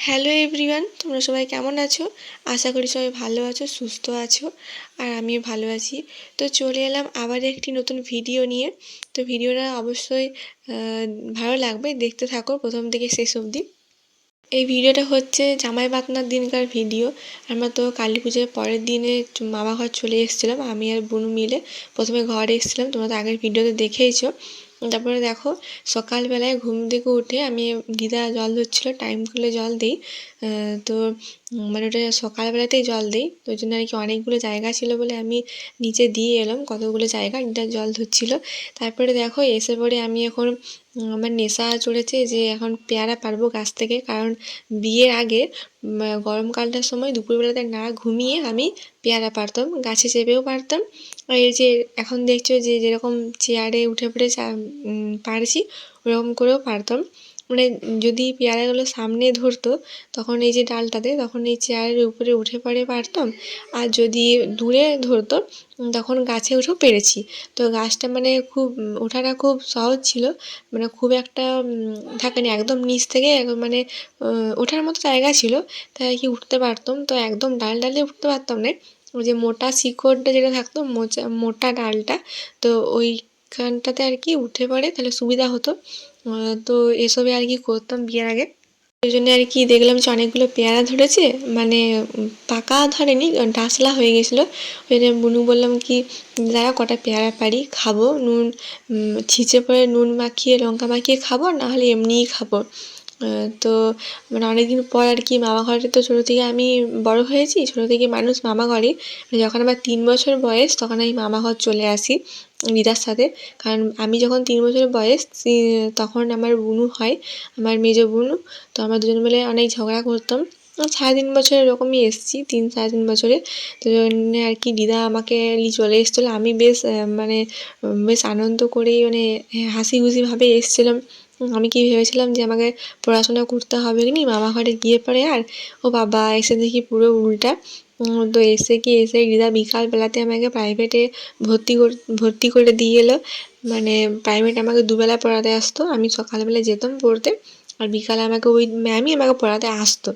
Hello everyone, তোমরা সবাই কেমন আছো? আশা করি সবাই ভালো আছো, সুস্থ আছো, আর আমিও ভালো আছি। তো চলে এলাম আবার একটি নতুন ভিডিও নিয়ে। তো ভিডিওটা অবশ্যই ভালো লাগবে, দেখতে থাকো প্রথম থেকে শেষ অবধি। এই ভিডিওটা হচ্ছে জামাই বাতনার দিনকার ভিডিও। আমরা তো কালী পুজোর পরের দিনে মামা ঘর চলে এসেছিলাম, আমি আর বোন মিলে। প্রথমে ঘরে এসেছিলাম, তোমরা তো আগের ভিডিওতে দেখেইছো। তারপরে দেখো সকালবেলায় ঘুম থেকে উঠে আমি দিদা জল ধরছিল, টাইম করলে জল দিই। তো মানে ওটা সকালবেলাতেই জল দিই, তো ওই জন্য আর কি অনেকগুলো জায়গা ছিল বলে আমি নিচে দিয়ে এলাম কতগুলো জায়গা দিদা জল ধরছিল। তারপরে দেখো এসে পরে আমি এখন আমার নেশা চড়েছে যে এখন পেয়ারা পারবো গাছ থেকে, কারণ বিয়ের আগে গরমকালটার সময় দুপুরবেলাতে না ঘুমিয়ে আমি পেয়ারা পারতাম, গাছে চেপেও পারতাম। আর এই যে এখন দেখছো যে যেরকম চেয়ারে উঠে পড়ে পারছি, ওরকম করেও পারতাম। মানে যদি পেয়ারাগুলো সামনে ধরতো তখন এই যে ডালটাতে, তখন এই চেয়ারের উপরে উঠে পড়ে পারতাম। আর যদি দূরে ধরতো তখন গাছে উঠেও পেরেছি। তো গাছটা মানে খুব ওঠাটা খুব সহজ ছিল, মানে খুব একটা থাকেনি, একদম নিচ থেকে মানে ওঠার মতো জায়গা ছিল, তাই আর কি উঠতে পারতাম। তো একদম ডাল ডালে উঠতে পারতাম না, ওই যে মোটা শিকড়টা যেটা থাকতো, মোটা ডালটা, তো ওইখানটাতে আর কি উঠে পড়ে তাহলে সুবিধা হতো। তো এসবে আর কি করতাম বিয়ের আগে। ওই জন্য আর কি দেখলাম যে অনেকগুলো পেয়ারা ধরেছে, মানে পাকা ধরেনি, ডাসলা হয়ে গেছিলো। ওই জন্য বুনু বললাম কি দাঁড়া কটা পেয়ারা পারি, খাবো, নুন ছিঁচে পরে নুন মাখিয়ে লঙ্কা মাখিয়ে খাবো, নাহলে এমনিই খাবো। তো মানে অনেকদিন পর আর কি মামা ঘরে, তো ছোটো থেকে আমি বড় হয়েছি, ছোটো থেকে মানুষ মামা ঘরে। যখন আমার 3 বছর বয়স তখন আমি মামা ঘর চলে আসি দিদার সাথে। কারণ আমি যখন 3 বছর বয়স তখন আমার বুনু হয়, আমার মেজো বুনু। তো আমরা দুজন মিলে অনেক ঝগড়া করতাম। 3.5 বছর এরকমই এসেছি, 3 3.5 বছরে। তো জন্যে আর কি দিদা আমাকে নিয়ে চলে এসেছিলো। আমি বেশ মানে বেশ আনন্দ করেই মানে হাসি খুশিভাবে এসেছিলাম। আমি কি ভেবেছিলাম যে আমাকে পড়াশোনা করতে হবে কি নি মামা ঘরে গিয়ে পরে, আর ও বাবা এসে দেখি পুরো উল্টা। তো এসে দিদা বিকালবেলাতে আমাকে প্রাইভেটে ভর্তি করে দিয়ে এলো। মানে প্রাইভেট আমাকে দুবেলা পড়াতে আসতো, আমি সকালবেলা যেতাম পড়তে, আর বিকালে আমাকে ওই ম্যামই আমাকে পড়াতে আসতো।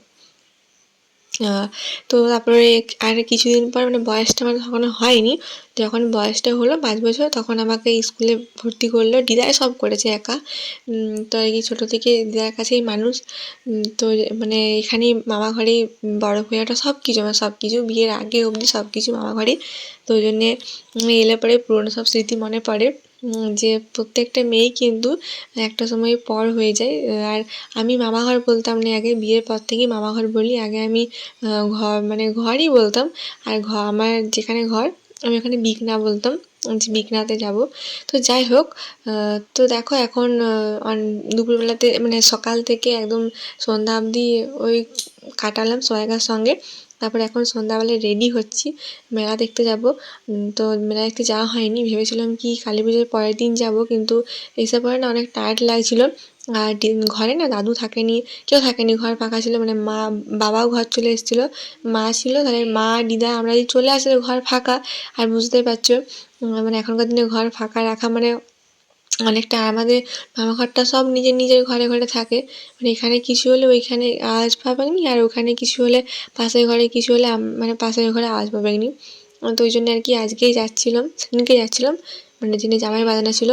তো তারপরে আর কিছুদিন পর মানে বয়সটা আমার তখনও হয়নি, যখন বয়সটা হলো 5 বছর তখন আমাকে স্কুলে ভর্তি করলো। দিদাই সব করেছে একা। তো আর কি ছোটো থেকে দিদার কাছেই মানুষ। তো মানে এখানেই মামা ঘরেই বড় হয়ে ওঠা, সব কিছু আমার সব কিছু বিয়ের আগে অবধি সব কিছু মামা ঘরেই। তো ওই জন্যে এলে পরে পুরোনো সব স্মৃতি মনে পড়ে, যে প্রত্যেকটা মেয়েই কিন্তু একটা সময় পর হয়ে যায়। আর আমি মামা ঘর বলতাম না আগে, বিয়ের পর থেকেই মামা ঘর বলি। আগে আমি ঘর মানে ঘরই বলতাম। আর আমার যেখানে ঘর আমি ওখানে বিকনা বলতাম, যে বিকনাতে যাব। তো যাই হোক, তো দেখো এখন দুপুরবেলাতে মানে সকাল থেকে একদম সন্ধ্যা অবধি ওই কাটালাম সোহাগার সঙ্গে। তারপর এখন সন্ধ্যাবেলায় রেডি হচ্ছি, মেলা দেখতে যাব। তো মেলা দেখতে যাওয়া হয়নি, ভেবেছিলাম কি কালী পুজোর পরের দিন যাব, কিন্তু এসে পরে না অনেক টায়ার্ড লাগছিল। আর ঘরে না দাদু থাকেনি, কেউ থাকেনি, ঘর ফাঁকা ছিল, মানে মা বাবাও ঘর চলে এসেছিলো, মা ছিল, তাহলে মা দিদা আমরা যদি চলে আসলে ঘর ফাঁকা। আর বুঝতেই পারছো মানে এখনকার দিনে ঘর ফাঁকা রাখা মানে অনেকটা, আমাদের মামা ঘরটা সব নিজের নিজের ঘরে ঘরে থাকে, মানে এখানে কিছু হলে ওইখানে আওয়াজ পাবেনি, আর ওখানে কিছু হলে পাশের ঘরে কিছু হলে মানে পাশের ঘরে আওয়াজ পাবেনি। তো ওই জন্য আর কি আজকেই যাচ্ছিলাম, সেদিনকে যাচ্ছিলাম, মানে যিনি জামাই বাঁধানো ছিল।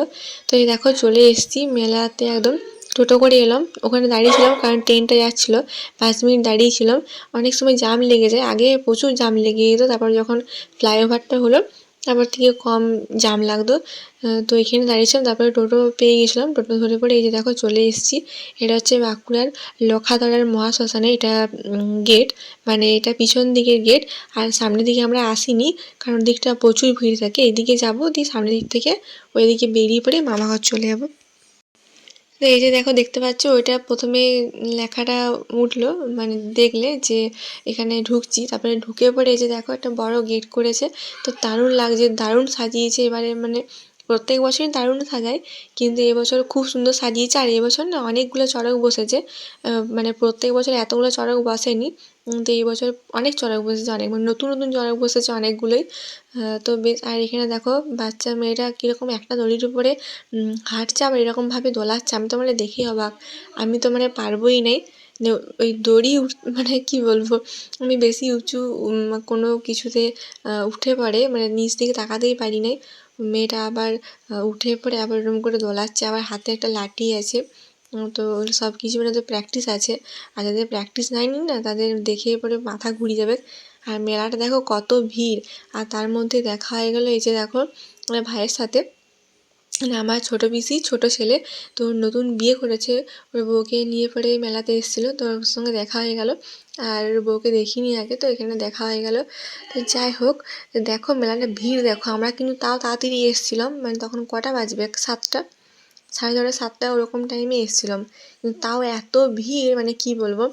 তো এই দেখো চলে এসেছি মেলাতে, একদম টোটো করে এলাম, ওখানে দাঁড়িয়েছিলাম কারণ ট্রেনটা যাচ্ছিলো, 5 মিনিট দাঁড়িয়েছিলাম। অনেক সময় জাম লেগে যায়, আগে প্রচুর জাম লেগে যেত, তারপর যখন ফ্লাইওভারটা হলো তারপর থেকে কম জাম লাগতো। তো এখানে দাঁড়িয়েছিলাম, তারপরে টোটো পেয়ে গেছিলাম, টোটো ধরে পরে এই যে দেখো চলে এসেছি। এটা হচ্ছে বাঁকুড়ার লখাতলার মহাশ্মশানে, এটা গেট, মানে এটা পিছন দিকের গেট। আর সামনের দিকে আমরা আসিনি, কারণ দিকটা প্রচুর ভিড় থাকে, এদিকে যাবো দিয়ে সামনের দিক থেকে ওইদিকে বেরিয়ে পড়ে মামা ঘর চলে যাবো। তো এই যে দেখো দেখতে পাচ্ছ ওইটা প্রথমে লেখাটা উঠলো, মানে দেখলে যে এখানে ঢুকছি, তারপরে ঢুকে পড়ে এই যে দেখো একটা বড় গেট করেছে। তো দারুণ লাগছে, দারুণ সাজিয়েছে এবারে, মানে প্রত্যেক বছরই দারুণ সাজায়, কিন্তু এবছর খুব সুন্দর সাজিয়েছে। আর এবছর না অনেকগুলো চড়ক বসেছে, মানে প্রত্যেক বছর এতগুলো চড়ক বসেনি, তো এই বছর অনেক চড়ক বসেছে, অনেক মানে নতুন নতুন চড়ক বসেছে অনেকগুলোই। তো বেশ, আর এখানে দেখো বাচ্চা মেয়েরা কীরকম একটা দড়ির উপরে হাঁটছে, আবার এরকমভাবে দোলাচ্ছে, আমি তো মানে দেখেই অবাক, আমি তো মানে পারবোই নাই। ওই দড়ি মানে কি বলবো, আমি বেশি উঁচু কোনো কিছুতে উঠে পড়ে মানে নিচ দিকে তাকাতেই পারি নাই। মেয়েটা আবার উঠে পড়ে আবার ওরকম করে দোলাচ্ছে, আবার হাতে একটা লাঠি আছে। তো সব কিছু মানে তো প্র্যাকটিস আছে, আর যাদের প্র্যাকটিস নেয়নি না তাদের দেখে পরে মাথা ঘুরে যাবে। আর মেলাটা দেখো কত ভিড়, আর তার মধ্যে দেখা হয়ে গেলো এই যে দেখো আমার ভাইয়ের সাথে, মানে আমার ছোটো পিসি ছোটো ছেলে, তো নতুন বিয়ে করেছে, ওর বউকে নিয়ে পরে মেলাতে এসেছিলো, তো ওর সঙ্গে দেখা হয়ে গেল। আর ওর বউকে দেখিনি আগে, তো এখানে দেখা হয়ে গেল। তো যাই হোক, দেখো মেলাটা ভিড় দেখো, আমরা কিন্তু তাও তাড়াতাড়ি এসেছিলাম, মানে তখন কটা বাজবে 7টা, 6:30 7টা ওরকম টাইমে এসেছিলাম, কিন্তু তাও এত ভিড় মানে কি বলবো,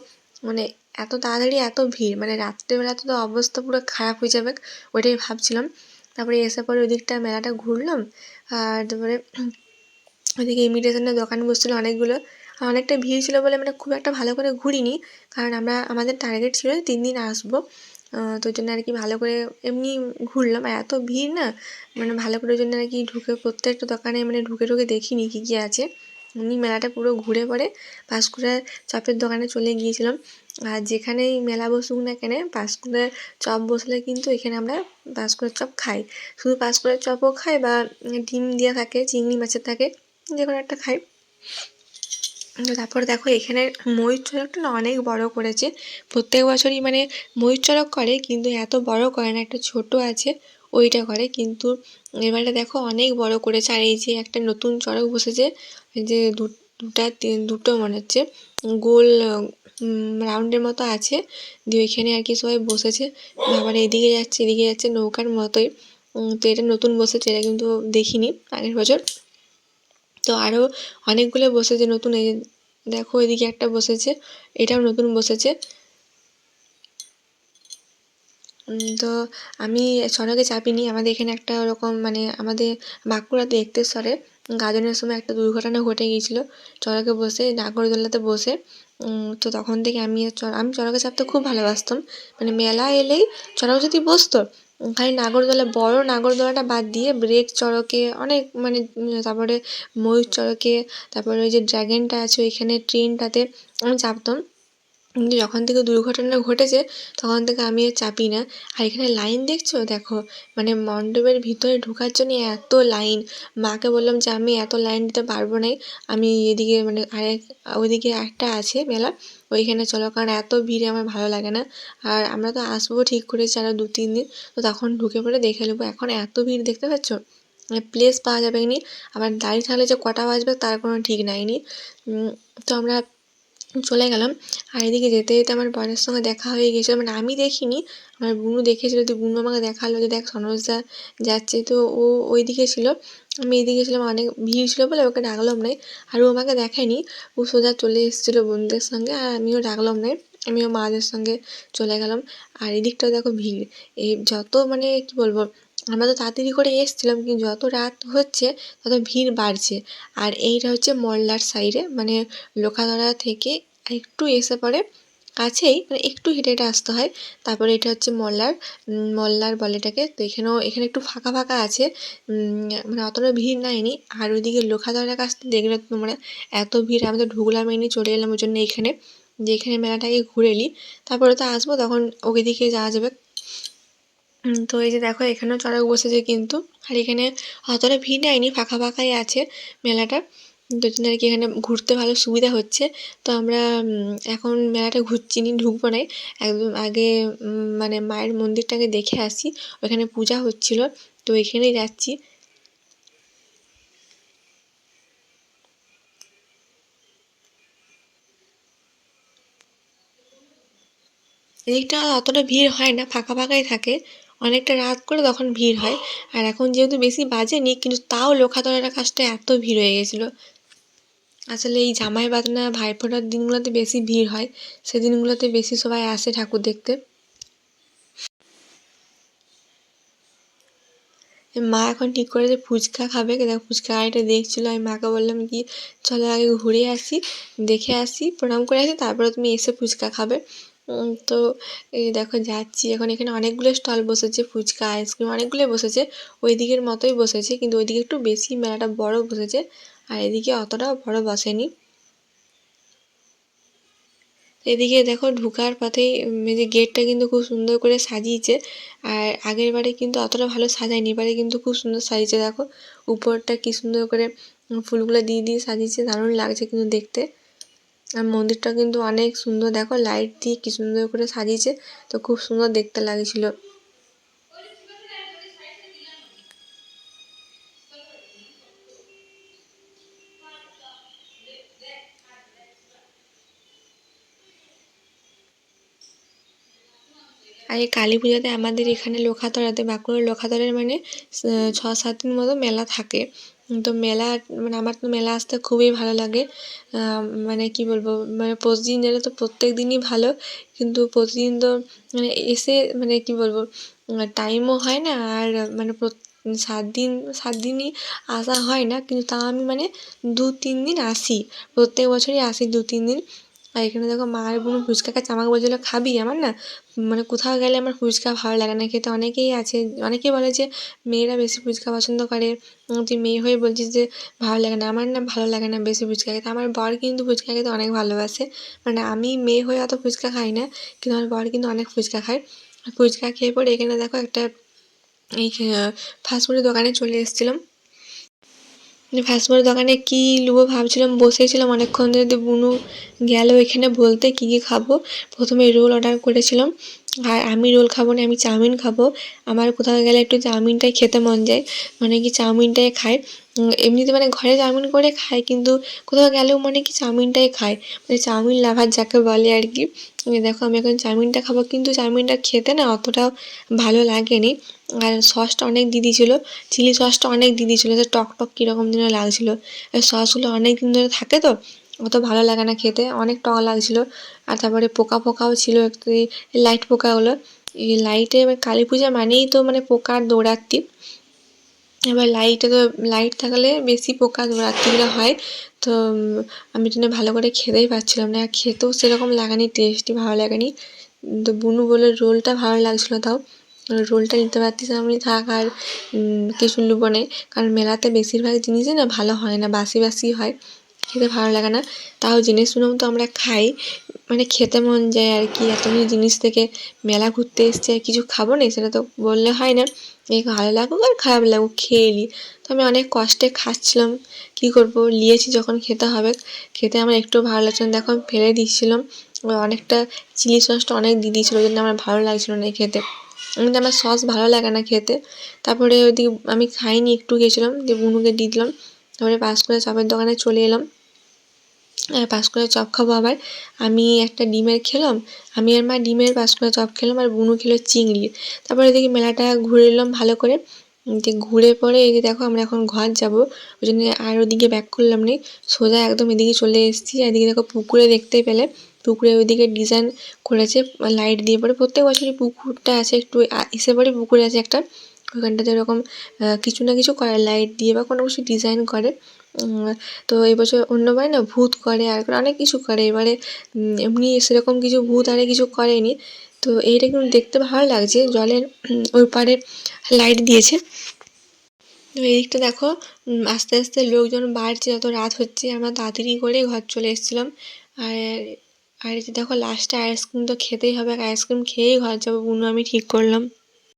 মানে এত তাড়াতাড়ি এত ভিড়, মানে রাত্রেবেলাতে তো অবস্থা পুরো খারাপ হয়ে যাবে, ওইটাই ভাবছিলাম। তারপরে এসে পরে ওদিকটা মেলাটা ঘুরলাম, আর তারপরে ওইদিকে ইমিটেশনের দোকান বসছিলো অনেকগুলো, আর অনেকটা ভিড় ছিল বলে মানে খুব একটা ভালো করে ঘুরিনি, কারণ আমাদের টার্গেট ছিল 3 দিন আসবো, তো ওই জন্য আর কি ভালো করে এমনি ঘুরলাম। আর এত ভিড় না, মানে ভালো করে ওই জন্য আর কি ঢুকে প্রত্যেকটা দোকানে মানে ঢুকে দেখিনি কী কী আছে, এমনি মেলাটা পুরো ঘুরে পরে পাঁশকুড়ার চপের দোকানে চলে গিয়েছিলাম। আর যেখানেই মেলা বসুক না কেন পাঁশকুড়ার চপ বসলে কিন্তু এখানে আমরা পাঁশকুড়ার চপ খাই, শুধু পাঁশকুড়ার চপও খাই বা ডিম দেওয়া থাকে, চিংড়ি মাছের থাকে, যে কোনো একটা খাই। তারপর দেখো এখানে ময়ূর চড়কটা না অনেক বড় করেছে, প্রত্যেক বছরই মানে ময়ূর চড়ক করে, কিন্তু এত বড় করে না, একটা ছোট আছে ওইটা করে, কিন্তু এবারে দেখো অনেক বড় করেছে। আর এই যে একটা নতুন চড়ক বসেছে, এই যে দুটো মনে হচ্ছে গোল রাউন্ডের মতো আছে, দিয়ে ওইখানে আর কি সবাই বসেছে, আবার এদিকে যাচ্ছে নৌকার মতোই। তো এটা নতুন বসেছে, এটা কিন্তু দেখিনি আগের বছর। তো আরও অনেকগুলো বসেছে নতুন, এই দেখো এদিকে একটা বসেছে, এটাও নতুন বসেছে। তো আমি চড়কে চাপিনি, আমাদের এখানে একটা ওরকম মানে আমাদের বাঁকুড়াতে এক্তেশ্বরে গাজনের সময় একটা দুর্ঘটনা ঘটে গিয়েছিলো চড়কে বসে, নাগরদোলাতে বসে। তো তখন থেকে আমি চড়কে চাপতে খুব ভালোবাসতাম, মানে মেলা এলেই চড়ক যদি বসতো, খালি নাগরদোলা বড় নাগরদোলাটা বাদ দিয়ে ব্রেক চড়কে অনেক মানে তারপরে ময়ূর চড়কে, তারপরে ওই যে ড্র্যাগনটা আছে ওইখানে ট্রেনটাতে আমি চাপতাম, কিন্তু যখন থেকে দুর্ঘটনা ঘটেছে তখন থেকে আমি আর চাপি না। আর এখানে লাইন দেখছো দেখো, মানে মণ্ডপের ভিতরে ঢোকার জন্য এত লাইন, মাকে বললাম যে আমি এত লাইন দিতে পারবো না, আমি এদিকে মানে ওইদিকে একটা আছে মেলা, ওইখানে চলো, কারণ এত ভিড়ে আমার ভালো লাগে না। আর আমরা তো আসবো ঠিক করেছি আরও 2-3 দিন, তো তখন ঢুকে পড়ে দেখে নেবো। এখন এত ভিড় দেখতে পাচ্ছ, মানে প্লেস পাওয়া যাবে নি, আবার দাঁড়িয়ে থাকলে যে কটা বাজবে তার কোনো ঠিক নাই নি। তো আমরা চলে গেলাম। আর এদিকে যেতে যেতে আমার বরের সঙ্গে দেখা হয়ে গেছিলো, মানে আমি দেখিনি, আমার বুনু দেখেছিলো, তো বুনু আমাকে দেখালো যে দেখ সনোজদা যাচ্ছে, তো ও ওই দিকে ছিল, আমি এদিকে ছিলাম, অনেক ভিড় ছিল বলে ওকে ডাকলাম নাই, আর ও আমাকে দেখায়নি, ও সোজা চলে এসেছিলো বন্ধুদের সঙ্গে, আর আমিও ডাকলাম নাই, আমিও মাদের সঙ্গে চলে গেলাম। আর এদিকটা দেখো ভিড়, এই যত মানে কি বলবো, আমরা তো তাড়াতাড়ি করে এসেছিলাম, কিন্তু যত রাত হচ্ছে তত ভিড় বাড়ছে। আর এইটা হচ্ছে মল্লার সাইডে, মানে লোকাধরা থেকে একটু এসে পরে কাছেই, মানে একটু হেঁটে হেঁটে আসতে হয়, তারপরে এটা হচ্ছে মল্লার বলে এটাকে। তো এখানে একটু ফাঁকা ফাঁকা আছে, মানে অতটা ভিড় নাইনি। আর ওইদিকে লোকাধরার কাছ থেকে দেখলে তোমরা এত ভিড়, আমি তো ঢুকলাম এমনি চলে এলাম ওই জন্য এখানে, যে এখানে মেলাটাকে ঘুরে নিই, তারপরে তো আসবো তখন ওই দিকে যাওয়া যাবে। তো এই যে দেখো এখানেও চড়ক বসেছে কিন্তু, আর এখানে অতটা ভিড় নেয়নি, ফাঁকা ফাঁকাই আছে মেলাটা, তো জন্য আর কি এখানে ঘুরতে ভালো সুবিধা হচ্ছে। তো আমরা এখন মেলাটা ঘুরছি নি, ঢুকবো না, একদম আগে মানে মায়ের মন্দিরটাকে দেখে আসি, ওখানে পূজা হচ্ছিলো, তো এখানেই যাচ্ছি। এদিকটা অতটা ভিড় হয় না, ফাঁকা ফাঁকাই থাকে, অনেকটা রাত করে তখন ভিড় হয়। আর এখন যেহেতু বেশি বাজেনি, কিন্তু তাও লোকাধরার কাছটা এত ভিড় হয়ে গেছিলো। আসলে এই জামাই বাঁধনা ভাইফোঁটার দিনগুলোতে বেশি ভিড় হয়, সেদিনগুলোতে বেশি সবাই আসে ঠাকুর দেখতে। মা এখন ঠিক করেছে ফুচকা খাবে, দেখো ফুচকা গাড়িটা দেখছিলো, আমি মাকে বললাম কি চলো আগে ঘুরে আসি, দেখে আসি, প্রণাম করে আসি, তারপরে তুমি এসে ফুচকা খাবে। তো এই দেখো যাচ্ছি এখন, এখানে অনেকগুলো স্টল বসেছে, ফুচকা আইসক্রিম অনেকগুলোই বসেছে, ওই দিকের মতোই বসেছে, কিন্তু ওইদিকে একটু বেশি মেলাটা বড় বসেছে, আর এদিকে অতটাও বড় বসেনি। এদিকে দেখো ঢোকার পথেই এই যে গেটটা কিন্তু খুব সুন্দর করে সাজিয়েছে। আর আগের বারে কিন্তু অতটা ভালো সাজায়নি, এবারে কিন্তু খুব সুন্দর সাজিয়েছে। দেখো উপরটা কি সুন্দর করে ফুলগুলো দিয়ে দিয়ে সাজিয়েছে, দারুণ লাগছে কিন্তু দেখতে। আর মন্দিরটা কিন্তু অনেক সুন্দর, দেখো লাইট দিয়ে কি সুন্দর করে সাজিয়েছে, তো খুব সুন্দর দেখতে লাগছিল। আর এই কালী পূজাতে আমাদের এখানে লোখাতড়াতে, বাঁকুড়ার লোখাতড়ার মানে 6-7 দিন মতো মেলা থাকে। তো মেলা মানে আমার তো মেলা আসতে খুবই ভালো লাগে। মানে কি বলবো, মানে প্রতিদিন গেলে তো প্রত্যেক দিনই ভালো, কিন্তু প্রতিদিন তো মানে এসে মানে কি বলবো টাইমও হয় না। আর মানে 7 দিনই আসা হয় না, কিন্তু তাও আমি মানে 2-3 দিন আসি, প্রত্যেক বছরই আসি 2-3 দিন। আর এখানে দেখো মা আর বোন ফুচকা খাচ্ছে, আমাকে বলছিল খাবি? আমার না মানে কোথাও গেলে আমার ফুচকা ভালো লাগে না খেতে। অনেকেই আছে, অনেকেই বলে যে মেয়েরা বেশি ফুচকা পছন্দ করে, তুই মেয়ে হয়ে বলছিস যে ভালো লাগে না। আমার না ভালো লাগে না বেশি ফুচকা খেতে। আমার বর কিন্তু ফুচকা খেতে অনেক ভালোবাসে, মানে আমি মেয়ে হয়ে অত ফুচকা খাই না, কিন্তু আমার বর কিন্তু অনেক ফুচকা খায়। ফুচকা খেয়ে পরে এখানে দেখো একটা এই ফাস্টফুডের দোকানে চলে এসেছিলাম। ফাস্টফুডের দোকানে কী নেবো ভাবছিলাম, বসেছিলাম অনেকক্ষণ ধরে, দিয়ে বুনু গেল এখানে বলতে কী কী খাবো। প্রথমে রোল অর্ডার করেছিলাম, আর আমি রোল খাবো না, আমি চাউমিন খাবো। আমার কোথাও গেলে একটু চাউমিনটাই খেতে মন যায়, মানে কি চাউমিনটাই খায়। এমনিতে মানে ঘরে চাউমিন করে খায়, কিন্তু কোথাও গেলেও মানে কি চাউমিনটাই খায়, মানে চাউমিন লাভার যাকে বলে আর কি। দেখো আমি এখন চাউমিনটা খাবো, কিন্তু চাউমিনটা খেতে না অতটাও ভালো লাগেনি। আর সসটা অনেক দিয়ে দিয়েছিলো, চিলি সসটা অনেক দিয়ে দিয়েছিলো, যে টক টক কীরকম যেন লাগছিলো। আর সসগুলো অনেক দিন ধরে থাকে তো অত ভালো লাগে না খেতে, অনেক টক লাগছিলো। আর তারপরে পোকা পোকাও ছিল একটু, এই লাইট পোকাগুলো। এই লাইটে কালী পূজা মানেই তো মানে পোকার দৌরাত্ম্য। এবার লাইটে তো লাইট থাকলে বেশি পোকা দৌরাত্ম্যগুলো হয়। তো আমি জন্য ভালো করে খেতেই পারছিলাম না, আর খেতেও সেরকম লাগানি, টেস্টই ভালো লাগেনি। তো বুনু বলে রোলটা ভালো লাগছিলো, তাও রোলটা নিতে পারতেছিলাম আমি, থাক আর কিছু নেবো না। কারণ মেলাতে বেশিরভাগ জিনিসই না ভালো হয় না, বাসি বাসি হয়, খেতে ভালো লাগে না। তাও জেনে শুনেও তো আমরা খাই, মানে খেতে মন যায় আর কি। এতগুলো জিনিস থেকে মেলা ঘুরতে এসছি, আর কিছু খাবো না সেটা তো বললে হয় না। এই ভালো লাগুক আর খারাপ লাগুক খেয়ে নিই। তো আমি অনেক কষ্টে খাচ্ছিলাম, কী করবো, নিয়েছি যখন খেতে হবে। খেতে আমার একটু ভালো লাগছে না, দেখো আমি ফেলে দিচ্ছিলাম। অনেকটা চিলি সসটা অনেক দিয়ে দিয়েছিলো, ওই জন্য আমার ভালো লাগছিলো না খেতে। এমনিতে আমার সস ভালো লাগে না খেতে। তারপরে ওইদিকে আমি খাইনি, একটু খেয়েছিলাম, দিয়ে বুনুকে দিয়ে দিলাম। তারপরে পাঁশকুড়া চপের দোকানে চলে এলাম, পাঁশকুড়া চপ খাবো আবার। আমি একটা ডিমের খেলাম, আমি আর মা ডিমের পাঁশকুড়া চপ খেলাম, আর বুনু খেলো চিংড়ির। তারপরে এদিকে মেলাটা ঘুরে এলাম ভালো করে। দিয়ে ঘুরে পরে এই যে দেখো আমরা এখন ঘর যাব, ওই জন্য আর ওদিকে ব্যাক করলাম নি, সোজা একদম এদিকে চলে এসেছি। এদিকে দেখো পুকুরে দেখতেই পেলে, পুকুরে ওইদিকে ডিজাইন করেছে লাইট দিয়ে পরে। প্রত্যেক বছরই পুকুরটা আছে একটু এসে পরে, পুকুরে আছে একটা, ওইখানটাতে এরকম কিছু না কিছু করে লাইট দিয়ে বা কোনো কিছু ডিজাইন করে। তো এবছর অন্যবার না ভূত করে আর অনেক কিছু করে, এবারে এমনি সেরকম কিছু ভূত আরে কিছু করেনি। তো এইটা কিন্তু দেখতে ভালো লাগছে, জলের ওই পারে লাইট দিয়েছে। তো এদিকটা দেখো আস্তে আস্তে লোকজন বাড়ছে, যত রাত হচ্ছে। আমরা তাড়াতাড়ি করে ঘর চলে এসেছিলাম। আর আর এই যে দেখো লাস্টে আইসক্রিম তো খেতেই হবে, আইসক্রিম খেয়েই ঘর যাবো বুনু আমি ঠিক করলাম।